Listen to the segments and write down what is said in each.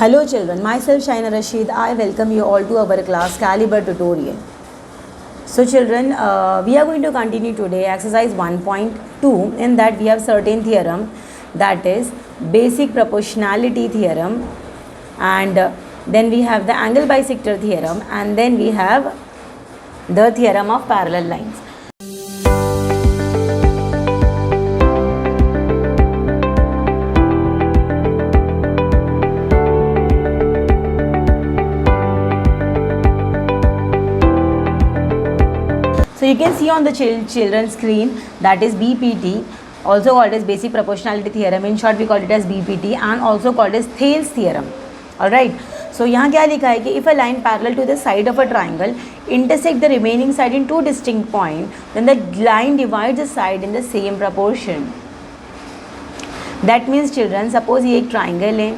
Hello children, myself Shaina Rashid. I welcome you all to our class Caliber tutorial. So children, we are going to continue today exercise 1.2. In that we have certain theorem, that is basic proportionality theorem, and then we have the angle bisector theorem, and then we have the theorem of parallel lines. So you can see on the children's screen, that is BPT, also called as basic proportionality theorem. In short we call it as BPT and also called as Thales theorem. Alright. So यहाँ क्या लिखा है कि if a line parallel to the side of a triangle intersect the remaining side in two distinct points, then the line divides the side in the same proportion. That means children, suppose ये एक triangle है,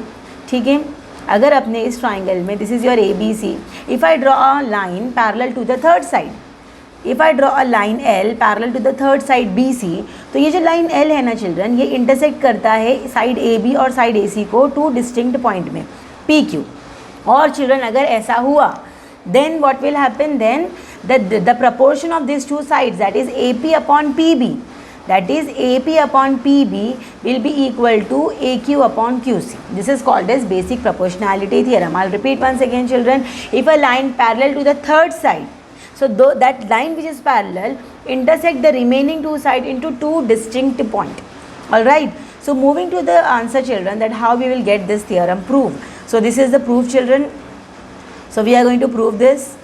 ठीक है. अगर अपने इस triangle में this is your ABC, if I draw a line parallel to the third side, if I draw a line L parallel to the third side BC, तो ये जो line L है ना चिल्ड्रन, ये इंटरसेक्ट करता है side AB और side AC को टू डिस्टिंक्ट पॉइंट में PQ. और चिल्ड्रन अगर ऐसा हुआ, then what will happen, then the proportion of these two sides, that is AP upon PB, that is AP upon PB will be equal to AQ upon QC. This is called as basic proportionality theorem. I'll repeat once again children. If a line parallel to the third side, so that line which is parallel intersect the remaining two sides into two distinct points. Alright. So moving to the answer children, that how we will get this theorem proved. So this is the proof children. So we are going to prove this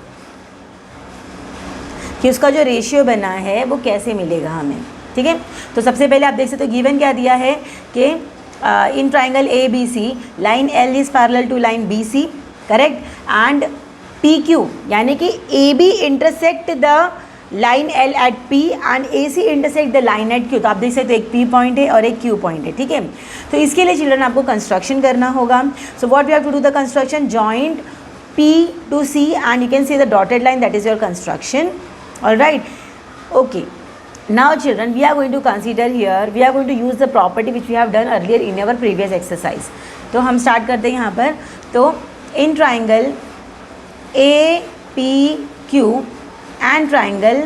कि उसका जो ratio बना है वो कैसे मिलेगा हमें, ठीक है. तो सबसे पहले आप देख सकते हो गिवन क्या दिया है कि in triangle A B C line L is parallel to line B C, correct, and PQ यानी कि AB intersect the line L at P and AC intersect the line at Q. तो आप देख सकते हो एक P पॉइंट है और एक Q पॉइंट है, ठीक है. तो इसके लिए चिल्ड्रन आपको कंस्ट्रक्शन करना होगा. So what we have to do the construction, joint P to C and you can see the dotted line, that is your construction. Alright, okay. Now children, we are going to consider here, we are going to use the property which we have done earlier in our previous exercise. तो हम start करते हैं यहाँ पर. तो in triangle APQ and triangle,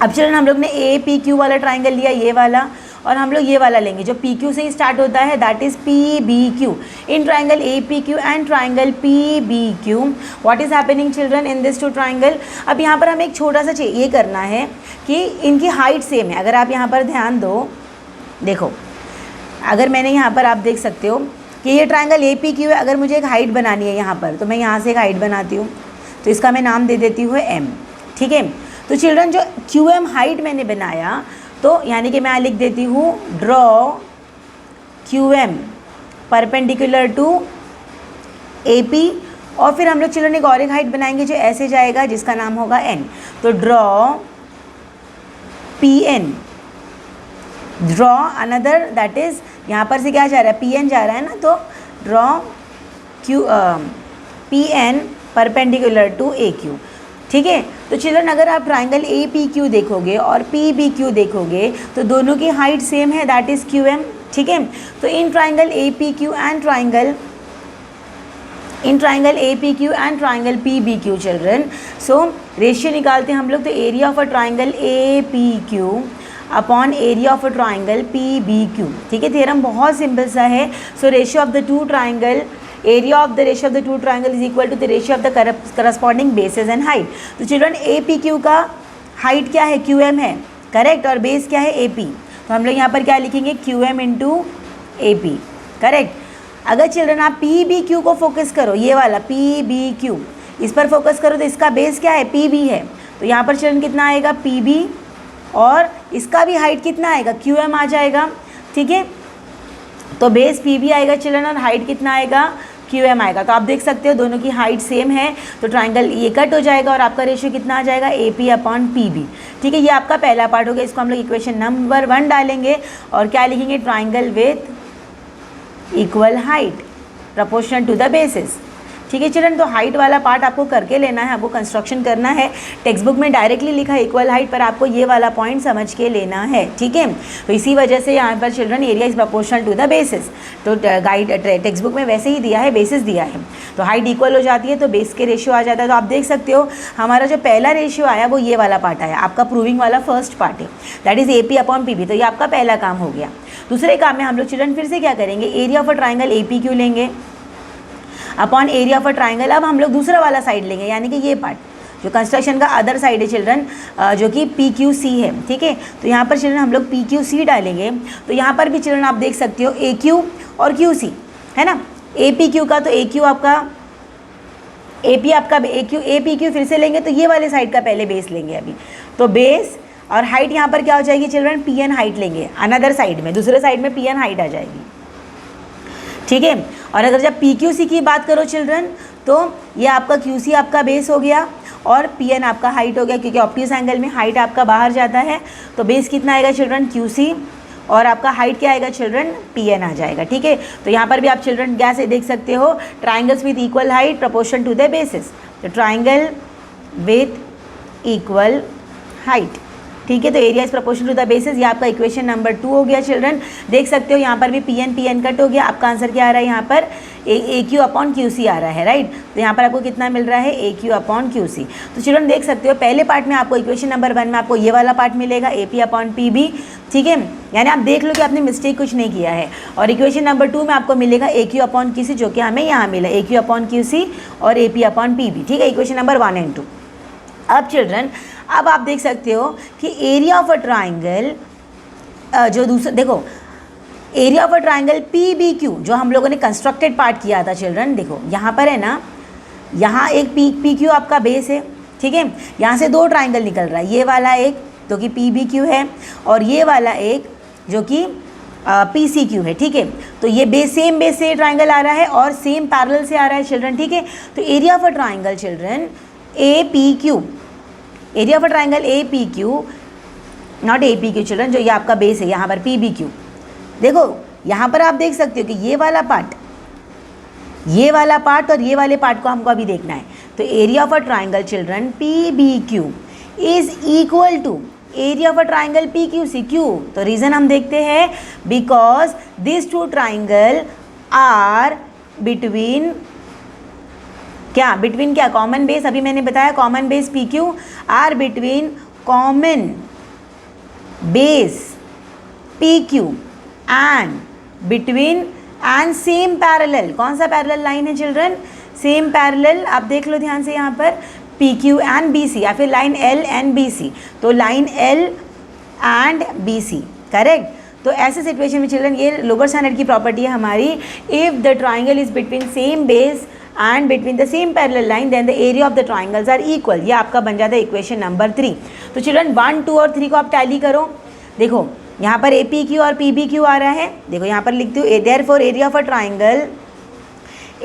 अब children हम लोग ने APQ वाला ट्राइंगल लिया, ये वाला, और हम लोग ये वाला लेंगे जो PQ से ही स्टार्ट होता है, that is PBQ. In triangle APQ and triangle PBQ, what is happening children in this two triangle. अब यहाँ पर हमें एक छोटा सा ये करना है कि इनकी हाइट सेम है. अगर आप यहाँ पर ध्यान दो, देखो अगर मैंने यहाँ पर आप देख सकते हो कि ये ट्राइंगल APQ है. अगर मुझे एक हाइट बनानी है यहाँ पर, तो मैं यहाँ से एक हाइट बनाती हूँ, तो इसका मैं नाम दे देती हूँ M, ठीक है. तो चिल्ड्रन जो QM हाइट मैंने बनाया, तो यानी कि मैं यहाँ लिख देती हूँ draw QM perpendicular to AP, और फिर हम लोग चिल्ड्रन एक और एक हाइट बनाएंगे जो ऐसे जाएगा जिसका नाम होगा N. तो draw PN, draw another, that is यहाँ पर से क्या जा रहा है, PN जा रहा है ना, तो draw PN perpendicular to AQ, ठीक है. तो चिल्ड्रन अगर आप ट्राइंगल APQ देखोगे और PBQ देखोगे तो दोनों की हाइट सेम है, दैट इज़ QM, ठीक है. तो in triangle APQ and triangle PBQ children, so ratio निकालते हैं हम लोग. तो area of a triangle APQ upon area of a triangle PBQ, ठीक है. थ्योरम बहुत सिंपल सा है. So ratio of the two triangle, area of the ratio of the two triangle is equal to the ratio of the corresponding bases and height. तो children APQ का height क्या है, QM है, correct, और base क्या है, AP. तो हम लोग यहाँ पर क्या लिखेंगे, QM इंटू AP, करेक्ट. अगर चिल्ड्रन आप PBQ को फोकस करो, ये वाला PBQ, इस पर फोकस करो, तो इसका बेस क्या है, PB है. तो यहाँ पर चिल्ड्रन कितना आएगा, PB, और इसका भी हाइट कितना आएगा, QM आ जाएगा, ठीक है. तो बेस PB आएगा चिल्ड्रन और हाइट कितना आएगा, QM आएगा. तो आप देख सकते हो दोनों की हाइट सेम है, तो ट्राइंगल ये कट हो जाएगा और आपका रेशियो कितना आ जाएगा, AP अपॉन PB, ठीक है. ये आपका पहला पार्ट हो गया. इसको हम लोग इक्वेशन नंबर 1 डालेंगे और क्या लिखेंगे, triangle with equal height proportional to the basis, ठीक है चिल्ड्रन, तो हाइट वाला पार्ट आपको करके लेना है, आपको कंस्ट्रक्शन करना है। टेक्स्ट बुक में डायरेक्टली लिखा है इक्वल हाइट, पर आपको ये वाला पॉइंट समझ के लेना है, ठीक है। तो इसी वजह से यहाँ पर children area is proportional to the basis, तो गाइड टेक्स्ट बुक में वैसे ही दिया है, बेसिस दिया है, तो हाइट इक्वल हो जाती है तो बेस के रेशियो आ जाता है। तो आप देख सकते हो हमारा जो पहला रेशियो आया वो ये वाला पार्ट आया, आपका प्रूविंग वाला फर्स्ट पार्ट है, that is AP upon PB, तो ये आपका पहला काम हो गया। दूसरे काम में हम लोग चिल्ड्रन फिर से क्या करेंगे, area of a triangle APQ लेंगे upon area of a triangle. अब हम लोग दूसरा वाला साइड लेंगे, यानी कि ये पार्ट जो कंस्ट्रक्शन का अदर साइड है चिल्ड्रन, जो कि PQC है, ठीक है। तो यहाँ पर चिल्ड्रन हम लोग PQC डालेंगे, तो यहाँ पर भी चिल्ड्रन आप देख सकते हो AQ और QC है ना, APQ का, तो AQ आपका AP आपका APQ फिर से लेंगे, तो ये वाले साइड का पहले बेस लेंगे अभी, तो बेस और हाइट यहाँ पर क्या हो जाएगी चिल्ड्रन, PN हाइट लेंगे अनदर साइड में, दूसरे साइड में PN हाइट आ जाएगी, ठीक है। और अगर जब PQC की बात करो चिल्ड्रन, तो ये आपका QC आपका बेस हो गया और PN आपका हाइट हो गया, क्योंकि ऑप्टिक्स एंगल में हाइट आपका बाहर जाता है, तो बेस कितना आएगा चिल्ड्रन QC और आपका हाइट क्या आएगा चिल्ड्रन, PN आ जाएगा, ठीक है। तो यहाँ पर भी आप चिल्ड्रन क्या से देख सकते हो, triangles with equal height proportion to the basis, तो ट्राइंगल विथ इक्वल हाइट, ठीक है। तो area is proportional to the basis, ये आपका इक्वेशन नंबर 2 हो गया चिल्ड्रन। देख सकते हो यहाँ पर भी PN कट हो गया, आपका आंसर क्या आ रहा है यहाँ पर, AQ अपॉन QC आ रहा है, राइट। तो यहाँ पर आपको कितना मिल रहा है, AQ अपॉन QC। तो चिल्ड्रन देख सकते हो पहले पार्ट में आपको इक्वेशन नंबर 1 में आपको ये वाला पार्ट मिलेगा AP अपॉन PB, ठीक है, यानी आप देख लो कि आपने मिस्टेक कुछ नहीं किया है। और इक्वेशन नंबर 2 में आपको मिलेगा AQ अपॉन QC, जो कि हमें यहाँ मिला AQ अपॉन QC और AP अपॉन PB, ठीक है, इक्वेशन नंबर 1 एंड 2। अब चिल्ड्रन अब आप देख सकते हो कि एरिया ऑफ अ ट्राइंगल, जो दूसरा देखो area of a triangle PBQ जो हम लोगों ने कंस्ट्रक्टेड पार्ट किया था चिल्ड्रन, देखो यहाँ पर है ना, यहाँ एक PQ आपका बेस है, ठीक है, यहाँ से 2 ट्राइंगल निकल रहा है, ये वाला एक जो कि PBQ है और ये वाला एक जो कि PCQ है, ठीक है। तो ये सेम बेस से ट्राइंगल आ रहा है और सेम पैरेलल से आ रहा है चिल्ड्रन, ठीक है। तो area of a triangle children APQ, area of a triangle APQ, not APQ children, जो ये आपका बेस है यहाँ पर PBQ। देखो यहाँ पर आप देख सकते हो कि ये वाला पार्ट और ये वाले पार्ट को हमको अभी देखना है। तो area of a triangle children PBQ is equal to area of a triangle PQC, क्यों, तो रीज़न हम देखते हैं, because this 2 triangle are between क्या, बिटवीन क्या, कॉमन बेस, अभी मैंने बताया common base PQ are between common base PQ and between and same parallel, कौन सा पैरेलल लाइन है चिल्ड्रन, सेम पैरेलल, आप देख लो ध्यान से यहाँ पर PQ एंड BC, या फिर लाइन L एंड BC, तो line L and BC, correct. तो ऐसे सिचुएशन में चिल्ड्रन ये लोअर स्टैंडर्ड की प्रॉपर्टी है हमारी, if the triangle is between same base and between the same parallel line then the area of the triangles are equal, ये आपका बन जाता है इक्वेशन नंबर 3। तो चिल्ड्रन 1, 2 और 3 को आप टैली करो, देखो यहाँ पर APQ और PBQ आ रहा है, देखो यहाँ पर लिखती हूँ, therefore area of a triangle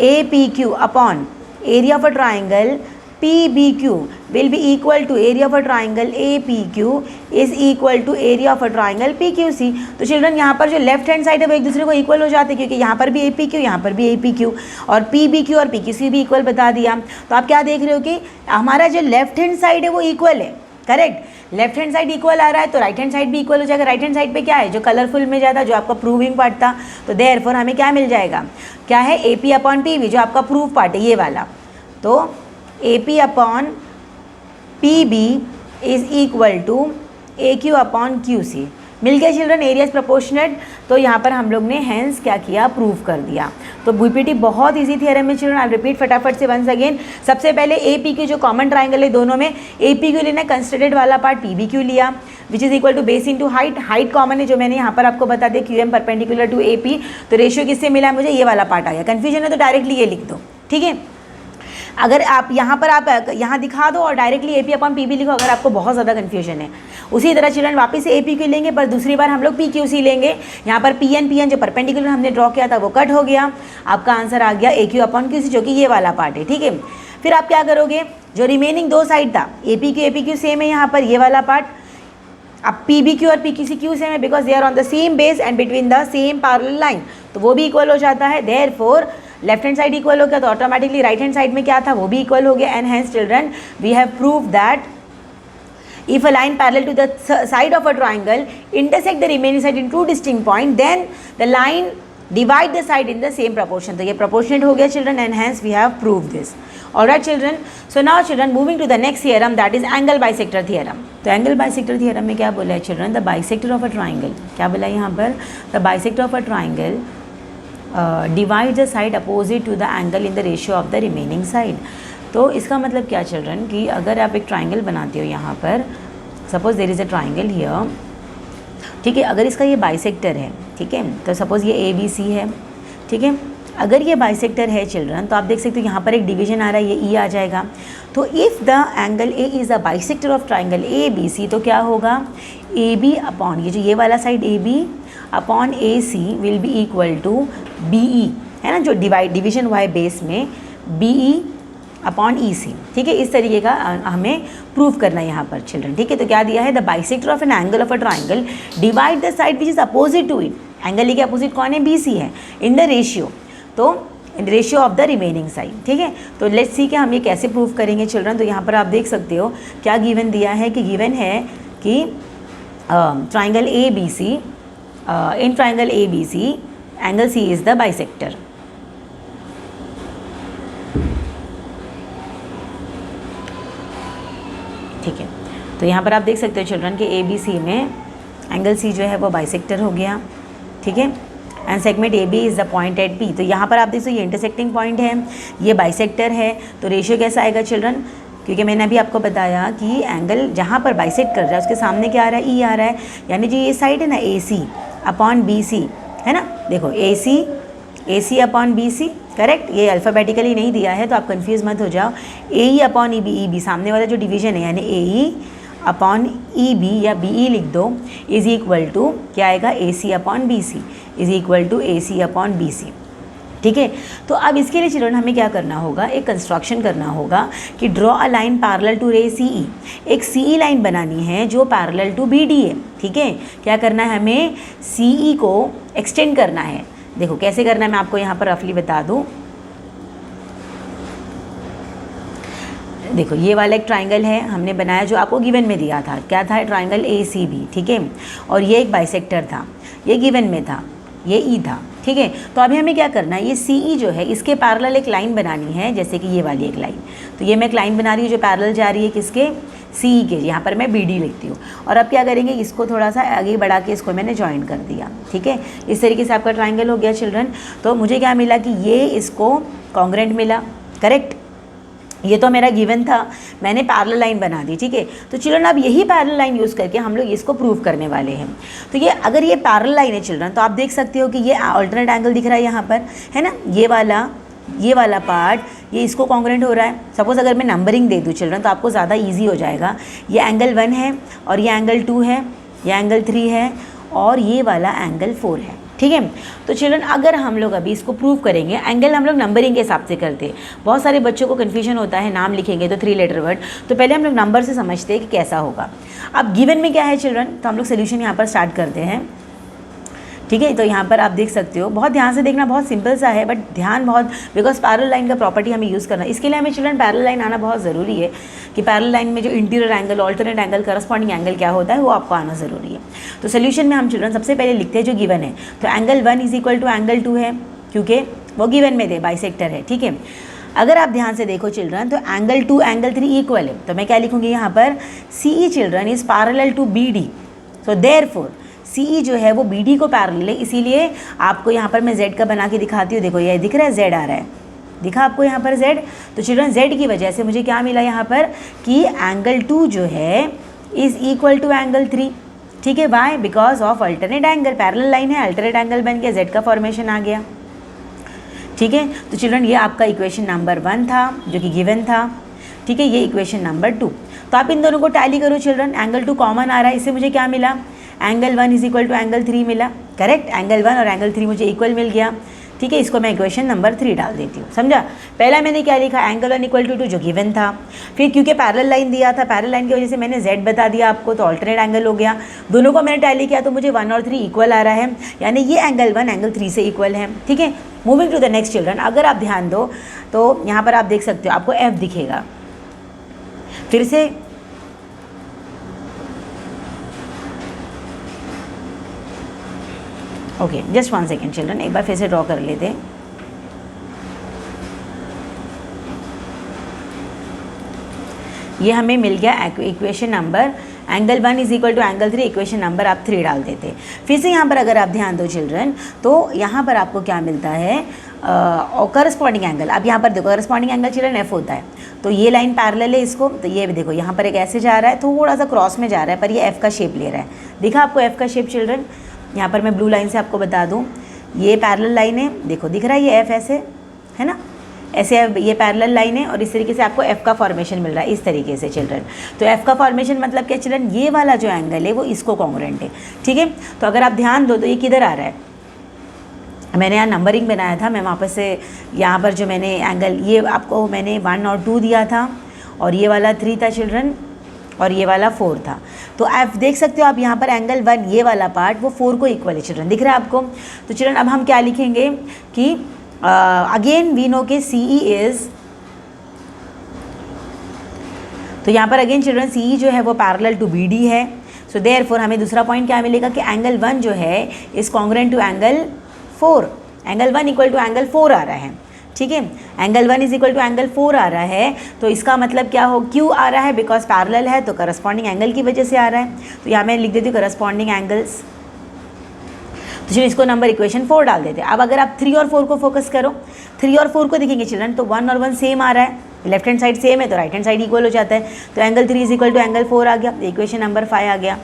APQ upon area of a triangle PBQ will be equal to area of a triangle APQ is equal to area of a triangle PQC। तो children यहाँ पर जो लेफ्ट हैंड साइड है वो एक दूसरे को equal हो जाते हैं, क्योंकि यहाँ पर भी APQ, यहाँ पर भी APQ और PBQ और PQC भी इक्वल बता दिया। तो आप क्या देख रहे हो कि हमारा जो लेफ्ट हैंड साइड है वो इक्वल है, correct, left hand side equal आ रहा है तो राइट हैंड साइड भी इक्वल हो जाएगा। राइट हैंड साइड पे क्या है, जो कलरफुल में जाता, जो आपका प्रूविंग पार्ट था, तो देयरफॉर हमें क्या मिल जाएगा, क्या है, AP अपॉन PB, जो आपका प्रूफ पार्ट है ये वाला, तो AP upon PB is equal to AQ upon QC। मिल गया चिल्ड्रन, एरिया इज प्रोपोर्शनेट। तो यहाँ पर हम लोग ने हैंस क्या किया, प्रूव कर दिया। तो BPT बहुत इजी थियरम है चिल्ड्रन, आई रिपीट फटाफट से वंस अगेन। सबसे पहले APQ जो कॉमन ट्राइंगल है दोनों में, APQ लेना, कंस्ट्रक्टेड वाला पार्ट PBQ लिया, which is equal to base into height, height common है जो मैंने यहाँ पर आपको बता दिया, QM परपेंडिकुलर टू AP। तो रेशियो किससे मिला मुझे, ये वाला पार्ट आ गया। कन्फ्यूजन है तो डायरेक्टली ये लिख दो, ठीक है। अगर आप यहाँ पर आप यहाँ दिखा दो और डायरेक्टली AP अपॉन PB लिखो, अगर आपको बहुत ज़्यादा कन्फ्यूजन है। उसी तरह चिल्ड्रन वापस से APQ लेंगे, पर दूसरी बार हम लोग PQC लेंगे। यहाँ पर PN जो परपेंडिकुलर हमने ड्रॉ किया था वो कट हो गया, आपका आंसर आ गया AQ अपॉन QC, जो कि ये वाला पार्ट है, ठीक है। फिर आप क्या करोगे, जो रिमेनिंग 2 साइड था, APQ सेम है यहाँ पर, ये वाला पार्ट, अब PBQ और PQC सेम है, because they are on the same base and between the same parallel line, तो वो भी इक्वल हो जाता है। Therefore left hand side equal हो गया तो ऑटोमेटिकली राइट हैंड साइड में क्या था वो भी इक्वल हो गया, and hence children we have prove that if a line parallel to the side of a triangle intersect the remaining side in two distinct points, then the line divide the side in the same proportion. तो ये proportionate हो गया children, and hence we have proved this. Alright children, so now children moving to the next theorem, that is angle bisector theorem. तो angle bisector theorem में क्या बोला है children? The bisector of a triangle, क्या बोला है यहाँ पर? The bisector of a triangle divides the side opposite to the angle in the ratio of the remaining side. तो इसका मतलब क्या चिल्ड्रन कि अगर आप एक ट्राइंगल बनाते हो यहाँ पर, suppose there is a triangle here, ठीक है, अगर इसका ये बाइसेक्टर है, ठीक है, तो सपोज़ ये ABC है, ठीक है, अगर ये बाइसेक्टर है चिल्ड्रन तो आप देख सकते हो यहाँ पर एक डिवीजन आ रहा है, ये E आ जाएगा। तो if the angle A is a bisector of triangle ABC, तो क्या होगा, AB अपॉन ये जो ये वाला side AB upon AC will be equal to BE, है ना, जो डिवीजन वाई बेस में BE अपॉन EC, ठीक है, इस तरीके का हमें प्रूव करना है यहाँ पर चिल्ड्रन, ठीक है। तो क्या दिया है, the bisector of an angle of a triangle divide the side which is opposite to it, angle A के अपोजिट कौन है, BC है, इन द रेशियो, तो in ratio of the remaining side, ठीक है। तो लेट्स सी कि हम ये कैसे प्रूव करेंगे चिल्ड्रन। तो यहाँ पर आप देख सकते हो क्या गिवन दिया है, कि गिवन है कि triangle ABC, in triangle ABC angle C is the bisector, ठीक है। तो यहाँ पर आप देख सकते हो चिल्ड्रन कि ABC में एंगल C जो है वो बाइसेक्टर हो गया, ठीक है, and segment AB is the point at P। तो यहाँ पर आप देख सकते हो ये इंटरसेक्टिंग पॉइंट है, ये बाइसेक्टर है, तो रेशियो कैसा आएगा चिल्ड्रन, क्योंकि मैंने अभी आपको बताया कि एंगल जहाँ पर बाइसेक्ट कर रहा है उसके सामने क्या आ रहा है, E आ रहा है, यानी जो ये साइड है ना AC अपॉन BC, है ना, देखो AC अपॉन BC, करेक्ट, ये अल्फ़ाबेटिकली नहीं दिया है तो आप कंफ्यूज मत हो जाओ। AE अपॉन EB सामने वाला जो डिवीजन है, यानी AE अपॉन EB या BE लिख दो, इज़ इक्वल टू क्या आएगा, AC upon BC is equal to AC upon BC, ठीक है। तो अब इसके लिए चिल्ड्रन हमें क्या करना होगा, एक कंस्ट्रक्शन करना होगा कि draw a line parallel to ray CE, एक CE लाइन बनानी है जो पैरेलल टू BD है, ठीक है। क्या करना है, हमें CE को एक्सटेंड करना है। देखो कैसे करना है, मैं आपको यहाँ पर रफली बता दूँ। देखो ये वाला एक ट्राइंगल है हमने बनाया जो आपको गिवन में दिया था, क्या था, ट्राइंगल ACB, ठीक है, और ये एक बाइसेक्टर था, ये गिवन में था, ये E था, ठीक है। तो अभी हमें क्या करना है, ये CE जो है इसके पैरेलल एक लाइन बनानी है, जैसे कि ये वाली एक लाइन। तो ये मैं एक लाइन बना रही हूँ जो पैरेलल जा रही है किसके, CE के, यहाँ पर मैं BD लिखती हूँ। और अब क्या करेंगे, इसको थोड़ा सा आगे बढ़ा के इसको मैंने ज्वाइन कर दिया, ठीक है। इस तरीके से आपका ट्राइंगल हो गया चिल्ड्रन। तो मुझे क्या मिला कि ये इसको कॉन्ग्रेंट मिला, करेक्ट, ये तो मेरा गिवन था, मैंने पैरेलल लाइन बना दी, ठीक है। तो चिल्ड्रन अब यही पैरेलल लाइन यूज़ करके हम लोग इसको प्रूव करने वाले हैं। तो ये अगर ये पैरेलल लाइन है चिल्ड्रन, तो आप देख सकते हो कि ये अल्टरनेट एंगल दिख रहा है यहाँ पर, है ना, ये वाला पार्ट ये इसको कॉन्ग्रेंट हो रहा है। सपोज़ अगर मैं नंबरिंग दे दूँ चिल्ड्रन तो आपको ज़्यादा ईजी हो जाएगा। ये एंगल 1 है और ये एंगल 2 है, ये एंगल 3 है और ये वाला एंगल 4 है, ठीक है। तो चिल्ड्रन अगर हम लोग अभी इसको प्रूव करेंगे, एंगल हम लोग नंबरिंग के हिसाब से करते हैं। बहुत सारे बच्चों को कन्फ्यूजन होता है, नाम लिखेंगे तो 3 लेटर वर्ड, तो पहले हम लोग नंबर से समझते हैं कि कैसा होगा। अब गिवन में क्या है चिल्ड्रन, तो हम लोग सोल्यूशन यहाँ पर स्टार्ट करते हैं, ठीक है। तो यहाँ पर आप देख सकते हो, बहुत ध्यान से देखना, बहुत सिंपल सा है बट ध्यान बहुत, बिकॉज पैरेलल लाइन का प्रॉपर्टी हमें यूज़ करना है। इसके लिए हमें चिल्ड्रन पैरेलल लाइन आना बहुत ज़रूरी है कि पैरेलल लाइन में जो interior angle, alternate angle, corresponding angle क्या होता है वो आपको आना ज़रूरी है। तो सोल्यूशन में हम चिल्ड्रन सबसे पहले लिखते हैं जो गिवन है। तो angle 1 is equal to angle 2 है, क्योंकि वो गिवन में थे, बाइसेक्टर है, ठीक है। अगर आप ध्यान से देखो चिल्ड्रन तो एंगल 2 एंगल 3 इक्वल है, तो मैं क्या लिखूँगी यहाँ पर, CE children is parallel to BD, so therefore CE जो है वो BD को पैरेलल है। इसीलिए आपको यहाँ पर मैं Z का बना के दिखाती हूँ, देखो ये दिख रहा है, Z आ रहा है, दिखा आपको यहाँ पर Z। तो चिल्ड्रन Z की वजह से मुझे क्या मिला यहाँ पर कि एंगल 2 जो है इज़ इक्वल टू एंगल 3, ठीक है। Why, because of alternate angle, parallel line है, अल्टरनेट एंगल बन गया, Z का फॉर्मेशन आ गया, ठीक है। तो चिल्ड्रन ये आपका इक्वेशन नंबर 1 था जो कि गिवन था, ठीक है। ये इक्वेशन नंबर 2। तो आप इन दोनों को टैली करो चिल्ड्रन, एंगल 2 कॉमन आ रहा है, इससे मुझे क्या मिला, angle 1 is equal to angle 3 मिला, करेक्ट। एंगल 1 और एंगल 3 मुझे इक्वल मिल गया, ठीक है। इसको मैं इक्वेशन नंबर 3 डाल देती हूँ, समझा। पहला मैंने क्या लिखा, एंगल 1 इक्वल टू 2 जो गिवन था, फिर क्योंकि पैरेलल लाइन दिया था, पैरेलल लाइन की वजह से मैंने Z बता दिया आपको, तो ऑल्टरनेट एंगल हो गया। दोनों को मैंने टैली किया तो मुझे 1 और 3 इक्वल आ रहा है, यानी ये एंगल 1 एंगल 3 से इक्वल है, ठीक है। Moving to the next children, अगर आप ध्यान दो तो यहाँ पर आप देख सकते हो आपको एफ दिखेगा। फिर से ओके, जस्ट 1 सेकेंड चिल्ड्रन, एक बार फिर से ड्रॉ कर लेते हैं। ये हमें मिल गया equation number, angle 1 is equal to angle 3, equation number आप 3 डाल देते। फिर से यहाँ पर अगर आप ध्यान दो चिल्ड्रन तो यहाँ पर आपको क्या मिलता है, और करस्पॉन्डिंग एंगल। अब यहाँ पर देखो करस्पॉन्डिंग एंगल चिल्ड्रन एफ होता है, तो ये लाइन पैरेलल है इसको, तो ये भी देखो यहाँ पर एक ऐसे जा रहा है, थोड़ा सा क्रॉस में जा रहा है, पर ये एफ का शेप ले रहा है। दिखा आपको एफ का शेप चिल्ड्रन? यहाँ पर मैं ब्लू लाइन से आपको बता दूँ, ये पैरेलल लाइन है, देखो दिख रहा है ये एफ ऐसे है ना, ऐसे ये पैरेलल लाइन है और इस तरीके से आपको एफ का फॉर्मेशन मिल रहा है, इस तरीके से चिल्ड्रन। तो एफ का फॉर्मेशन मतलब क्या चिल्ड्रन, ये वाला जो एंगल है वो इसको कॉन्ग्रुएंट है, ठीक है। तो अगर आप ध्यान दो तो ये किधर आ रहा है, मैंने यहाँ नंबरिंग बनाया था, मैं वापस से यहाँ पर जो मैंने एंगल, ये आपको मैंने 1 और 2 दिया था, और ये वाला 3 था चिल्ड्रन, और ये वाला 4 था। तो आप देख सकते हो आप यहाँ पर एंगल 1 ये वाला पार्ट वो 4 को इक्वल है चिल्ड्रन, दिख रहा है आपको। तो चिल्ड्रन अब हम क्या लिखेंगे कि अगेन वी नो के CE इज़, तो यहाँ पर अगेन चिल्ड्रन CE जो है वो पैरेलल टू BD है। सो देयरफॉर हमें दूसरा पॉइंट क्या मिलेगा कि एंगल 1 जो है is congruent to angle 4, angle 1 equal to angle 4 आ रहा है, ठीक है। Angle 1 is equal to angle 4 आ रहा है, तो इसका मतलब क्या हो, क्यों आ रहा है, बिकॉज पैरेलल है तो करस्पॉन्डिंग एंगल की वजह से आ रहा है। तो यहाँ मैं लिख देती हूँ करस्पॉन्डिंग एंगल्स, तो चलिए इसको नंबर इक्वेशन 4 डाल देते हैं। अब अगर आप 3 और 4 को फोकस करो, 3 और 4 को देखेंगे चिल्ड्रन तो 1 और 1 सेम आ रहा है, लेफ्ट हैंड साइड सेम है तो राइट हैंड साइड इक्वल हो जाता है। तो angle 3 is equal to angle 4 आ गया, इक्वेशन नंबर 5 आ गया।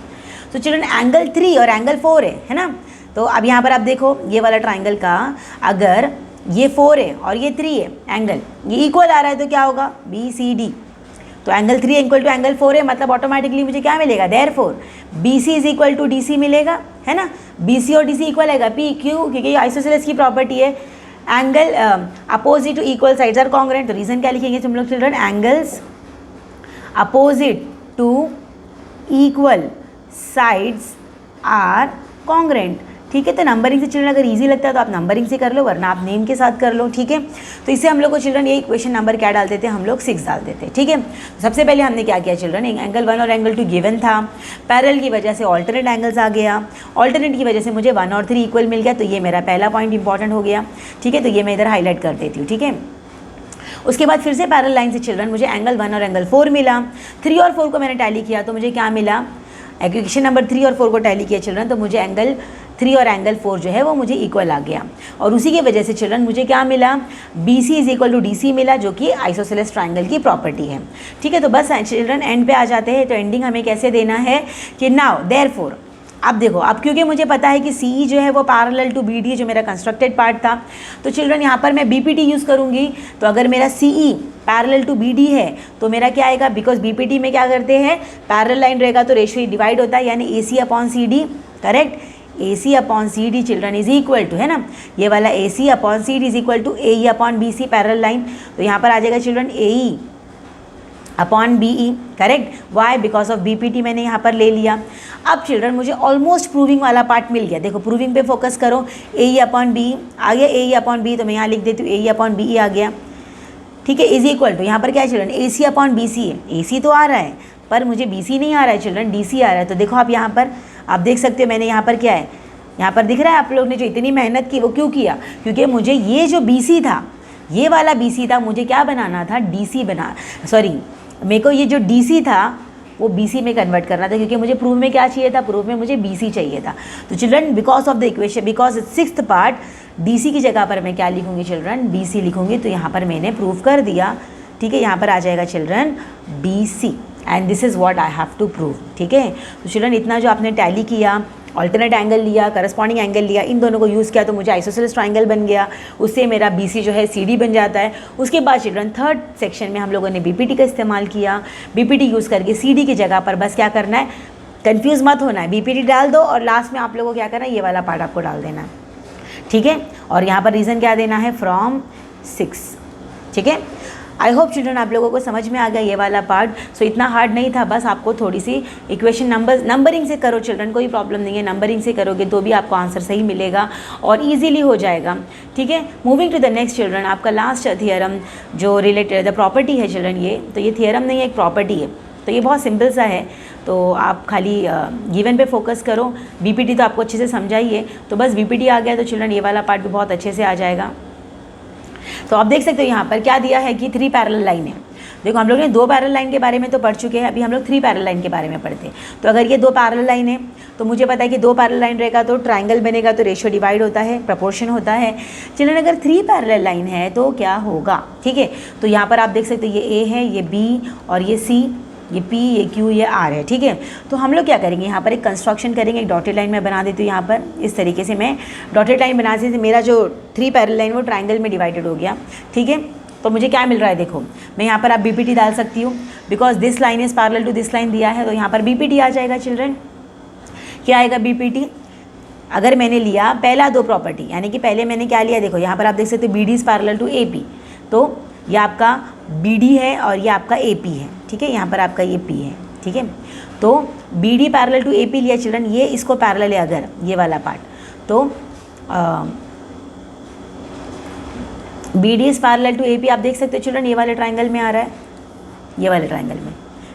तो चिल्ड्रन एंगल 3 और एंगल 4 है ना। तो अब यहाँ पर आप देखो ये वाला ट्राइंगल का अगर ये 4 है और ये 3 है एंगल, ये इक्वल आ रहा है तो क्या होगा, BCD। तो एंगल 3 इक्वल टू एंगल 4 है, मतलब ऑटोमेटिकली मुझे क्या मिलेगा, therefore BC is equal to DC मिलेगा, है ना। BC और DC इक्वल आएगा, P क्यों, क्योंकि आइसोसेलेस की प्रॉपर्टी है, angle opposite to equal sides are congruent. तो रीजन क्या लिखेंगे तुम लोग children, angles opposite to equal sides are congruent, ठीक है। तो नंबरिंग से चिल्ड्रन अगर इजी लगता है तो आप नंबरिंग से कर लो, वरना आप नेम के साथ कर लो, ठीक है। तो इससे हम लोग को चिल्ड्रन ये इक्वेशन नंबर क्या डाल देते हैं, हम लोग 6 डाल देते हैं, ठीक है। तो सबसे पहले हमने क्या किया चिल्ड्रन, एंगल 1 और एंगल 2 गिवन था, पैरेलल की वजह से ऑल्टरनेट एंगल्स आ गया, ऑल्टरनेट की वजह से मुझे 1 और 3 इक्वल मिल गया, तो ये मेरा पहला पॉइंट इंपॉर्टेंट हो गया, ठीक है। तो ये मैं इधर हाईलाइट कर देती हूँ, ठीक है। उसके बाद फिर से पैरेलल लाइन से चिल्ड्रन मुझे एंगल 1 और एंगल 4 मिला, 3 और 4 को मैंने टैली किया तो मुझे क्या मिला, इक्वेशन नंबर 3 और 4 को टैली किया चिल्ड्रन तो मुझे एंगल 3 और एंगल 4 जो है वो मुझे इक्वल आ गया। और उसी की वजह से चिल्ड्रन मुझे क्या मिला, BC is equal to DC मिला, जो कि आइसोसेलेस ट्राइंगल की प्रॉपर्टी है, ठीक है। तो बस चिल्ड्रन एंड पे आ जाते हैं। तो एंडिंग हमें कैसे देना है कि नाउ देयरफॉर, अब देखो अब क्योंकि मुझे पता है कि CE जो है वो पैरेलल टू BD जो मेरा कंस्ट्रक्टेड पार्ट था, तो चिल्ड्रन यहाँ पर मैं BPT यूज़ करूँगी। तो अगर मेरा CE पैरेलल टू BD है तो मेरा क्या आएगा, बिकॉज BPT में क्या करते हैं, पैरेलल लाइन रहेगा तो रेशियो डिवाइड होता है, यानी AC upon CD, correct. AC upon CD children is equal to, है ना, ये वाला AC upon CD is equal to AE upon BC parallel line. तो यहाँ पर आ जाएगा children AE upon BE, correct. Why, because of BPT मैंने यहाँ पर ले लिया। अब चिल्ड्रन मुझे ऑलमोस्ट प्रूविंग वाला पार्ट मिल गया, देखो प्रूविंग पे फोकस करो, AE अपॉन BE आ गया, AE अपॉन BE, तो मैं यहाँ लिख देती हूँ AE अपॉन BE आ गया, ठीक है, इज इक्वल टू, यहाँ पर क्या है चिल्ड्रन, AC अपॉन BC है, AC तो आ रहा है पर मुझे BC नहीं आ रहा है चिल्ड्रन, DC आ रहा है। तो देखो आप यहाँ पर आप देख सकते हो मैंने यहाँ पर क्या है, यहाँ पर दिख रहा है आप लोग ने जो इतनी मेहनत की वो क्यों किया, क्योंकि मुझे ये जो BC था, ये वाला BC था, मुझे क्या बनाना था, DC बना, सॉरी मेरे को ये जो DC था वो BC में कन्वर्ट करना था, क्योंकि मुझे प्रूफ में क्या चाहिए था, प्रूफ में मुझे BC चाहिए था। तो children because of the equation, because 6th part DC की जगह पर मैं क्या लिखूंगी चिल्ड्रन, BC लिखूंगी। तो यहाँ पर मैंने प्रूफ कर दिया, ठीक है। यहाँ पर आ जाएगा children BC and this is what I have to prove, ठीक है। तो चिल्ड्रन इतना जो आपने टैली किया, ऑल्टरनेट एंगल लिया, करस्पॉन्डिंग एंगल लिया, इन दोनों को यूज़ किया तो मुझे आइसोसेलेस ट्राइंगल बन गया, उससे मेरा BC जो है CD बन जाता है। उसके बाद चिल्ड्रन 3rd सेक्शन में हम लोगों ने BPT का इस्तेमाल किया, BPT यूज़ करके CD की जगह पर बस क्या करना है, कंफ्यूज मत होना है, BPT डाल दो और लास्ट में आप लोगों को क्या करना है, ये वाला पार्ट आपको डाल देना है, ठीक है। और यहाँ पर रीज़न क्या देना है, फ्रॉम 6, ठीक है। आई होप चिल्ड्रन आप लोगों को समझ में आ गया ये वाला पार्ट। सो इतना हार्ड नहीं था, बस आपको थोड़ी सी इक्वेशन नंबरिंग से करो चिल्ड्रन, कोई प्रॉब्लम नहीं है, नंबरिंग से करोगे तो भी आपको आंसर सही मिलेगा और ईजिली हो जाएगा। ठीक है, moving to the next children, आपका लास्ट थियरम जो रिलेटेड द प्रॉपर्टी है चिल्ड्रन, ये तो ये थियरम नहीं है, एक प्रॉपर्टी है। तो ये बहुत सिंपल सा है, तो आप खाली गिवन पे फोकस करो। बीपीटी तो आपको अच्छे से समझाइए, तो बस बीपीटी आ गया तो चिल्ड्रन ये वाला पार्ट भी बहुत अच्छे से आ जाएगा। तो आप देख सकते हो यहाँ पर क्या दिया है कि 3 पैरेलल लाइन है। देखो हम लोग ने 2 पैरेलल लाइन के बारे में तो पढ़ चुके हैं, अभी हम लोग 3 पैरेलल लाइन के बारे में पढ़ते हैं। तो अगर ये 2 पैरेलल लाइन है तो मुझे पता है कि 2 पैरेलल लाइन रहेगा तो ट्राइंगल बनेगा, तो रेशियो डिवाइड होता है, प्रपोर्शन होता है। चिल्ड्रन अगर 3 पैरेलल लाइन है तो क्या होगा? ठीक है, तो यहाँ पर आप देख सकते हो ये ए है, ये बी और ये सी, ये P, ये Q, ये R है। ठीक है, तो हम लोग क्या करेंगे, यहाँ पर एक कंस्ट्रक्शन करेंगे, एक डॉटेड लाइन में बना देती हूँ। यहाँ पर इस तरीके से मैं डॉटेड लाइन बना से मेरा जो 3 पैरेलल लाइन वो ट्राइंगल में डिवाइडेड हो गया। ठीक है, तो मुझे क्या मिल रहा है, देखो मैं यहाँ पर आप BPT डाल सकती हूँ, because this line is parallel to this line दिया है, तो यहाँ पर BPT आ जाएगा चिल्ड्रन। क्या आएगा BPT? अगर मैंने लिया पहला 2 प्रॉपर्टी, यानी कि पहले मैंने क्या लिया, देखो यहाँ पर आप देख सकते हो BD is parallel to AP, तो ये आपका BD है और ये आपका AP है। ठीक है, यहाँ पर आपका ये P है। ठीक है, तो BD पैरेलल टू AP लिया चिल्ड्रन, ये इसको पैरेलल है अगर ये वाला पार्ट, तो BD is parallel to AP। आप देख सकते हो चिल्ड्रन ये वाले ट्राइंगल में आ रहा है, ये वाले ट्राइंगल में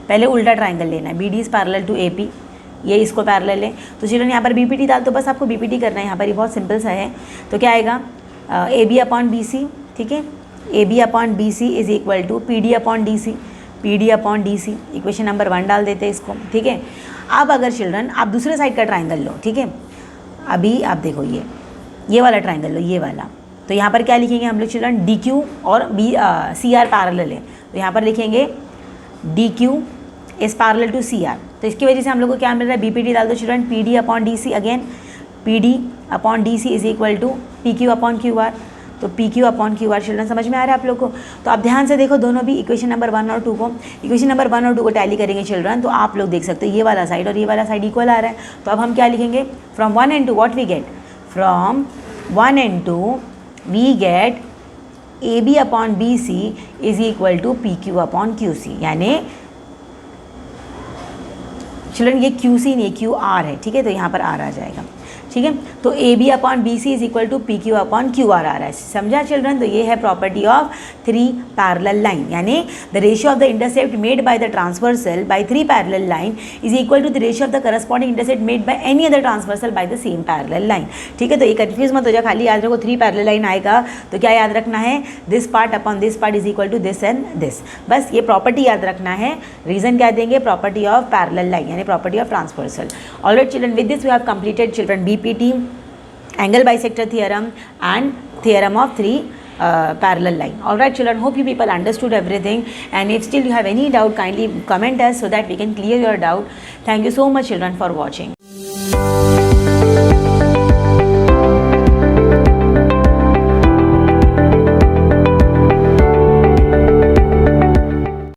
पहले उल्टा ट्राइंगल लेना है, BD is parallel to AP, ये इसको पैरेलल है। तो चिल्ड्रन यहाँ पर BPT डाल, तो बस आपको BPT करना है यहाँ पर, ये बहुत सिंपल सा है। तो क्या आएगा, AB अपॉन BC। ठीक है, AB upon BC is equal to PD upon DC, PD upon DC, equation number 1 डाल देते हैं इसको। ठीक है, अब अगर चिल्ड्रन आप दूसरे साइड का ट्राइंगल लो, ठीक है, अभी आप देखो ये वाला ट्राइंगल लो, ये वाला, तो यहाँ पर क्या लिखेंगे हम लोग चिल्ड्रन, DQ और CR पैरेलल है, तो यहाँ पर लिखेंगे DQ is parallel to CR। तो इसकी वजह से हम लोग को क्या मिल रहा है, BPT डाल दो children, PD upon DC, again PD upon DC is equal to PQ upon QR, तो PQ अपॉन QR। चिल्ड्रन समझ में आ रहा है आप लोग को? तो आप ध्यान से देखो दोनों भी इक्वेशन नंबर 1 और 2 को, इक्वेशन नंबर 1 और 2 को टैली करेंगे चिल्ड्रन, तो आप लोग देख सकते हो ये वाला साइड और ये वाला साइड इक्वल आ रहा है। तो अब हम क्या लिखेंगे, from 1 and 2 what we get, from 1 and 2 we get AB upon BC is equal to PQ upon QC, यानी चिल्ड्रन ये QC नहीं QR है। ठीक है, तो यहाँ पर R आ जाएगा। ठीक है, तो AB upon BC is equal to PQ upon QR आ रहा है, समझा चिल्ड्रन? तो ये है प्रॉपर्टी ऑफ 3 पैरेलल लाइन, यानी the ratio of the intercept made by the transversal by 3 parallel line is equal to the ratio of the corresponding intercept made by any other transversal by the same parallel line. ठीक है, तो ये confuse मत हो जाए, खाली याद रखो 3 पैरेलल लाइन आएगा तो क्या याद रखना है, this part upon this part is equal to this and this, बस ये प्रॉपर्टी याद रखना है। रीजन क्या देंगे, प्रॉपर्टी ऑफ पैरेलल लाइन यानी property of transversal. Alright children, with this we have completed children BPT, angle bisector theorem and theorem of 3 parallel line. All right children, hope you people understood everything, and if still you have any doubt kindly comment us so that we can clear your doubt. Thank you so much children for watching.